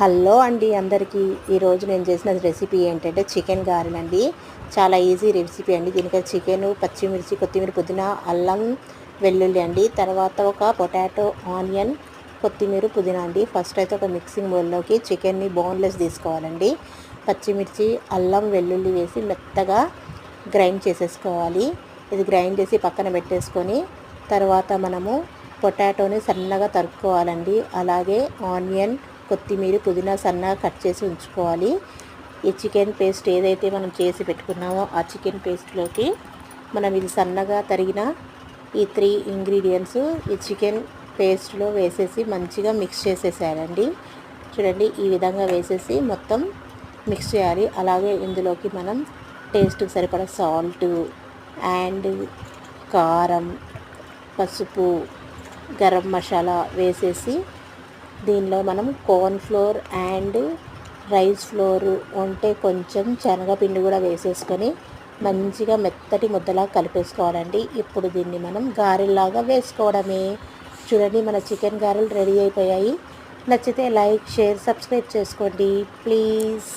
Hello అండి అందరికీ. ఈరోజు నేను చేసిన రెసిపీ ఏంటంటే చికెన్ గారెలండి. చాలా ఈజీ రెసిపీ అండి. దీనికి చికెను, పచ్చిమిర్చి, కొత్తిమీర, పుదీనా, అల్లం, వెల్లుల్లి అండి. తర్వాత ఒక పొటాటో, ఆనియన్, కొత్తిమీర, పుదీనా అండి. ఫస్ట్ అయితే ఒక మిక్సింగ్ బౌల్లోకి చికెన్ని బోన్లెస్ తీసుకోవాలండి. పచ్చిమిర్చి, అల్లం, వెల్లుల్లి వేసి మెత్తగా గ్రైండ్ చేసేసుకోవాలి. ఇది గ్రైండ్ చేసి పక్కన పెట్టేసుకొని తర్వాత మనము పొటాటోని సన్నగా తరుక్కోవాలండి. అలాగే ఆనియన్, కొత్తిమీర, పుదీనా సన్నగా కట్ చేసి ఉంచుకోవాలి. ఈ చికెన్ పేస్ట్ ఏదైతే మనం చేసి పెట్టుకున్నామో ఆ చికెన్ పేస్ట్లోకి మనం ఇది సన్నగా తరిగిన ఈ 3 ఇంగ్రీడియంట్స్ ఈ చికెన్ పేస్ట్లో వేసేసి మంచిగా మిక్స్ చేసేసేయాలండి. చూడండి, ఈ విధంగా వేసేసి మొత్తం మిక్స్ చేయాలి. అలాగే ఇందులోకి మనం టేస్ట్కి సరిపడా సాల్ట్ అండ్ కారం, పసుపు, గరం మసాలా వేసేసి దీనిలో మనం corn flour and rice flour ఉంటే కొంచెం శనగపిండి కూడా వేసేసుకొని మంచిగా మెత్తటి ముద్దలా కలిపేసుకోవాలండి. ఇప్పుడు దీన్ని మనం గారెల్లాగా వేసుకోవడమే. చూడండి, మన చికెన్ గారెలు రెడీ అయిపోయాయి. నచ్చితే లైక్, షేర్, సబ్స్క్రైబ్ చేసుకోండి ప్లీజ్.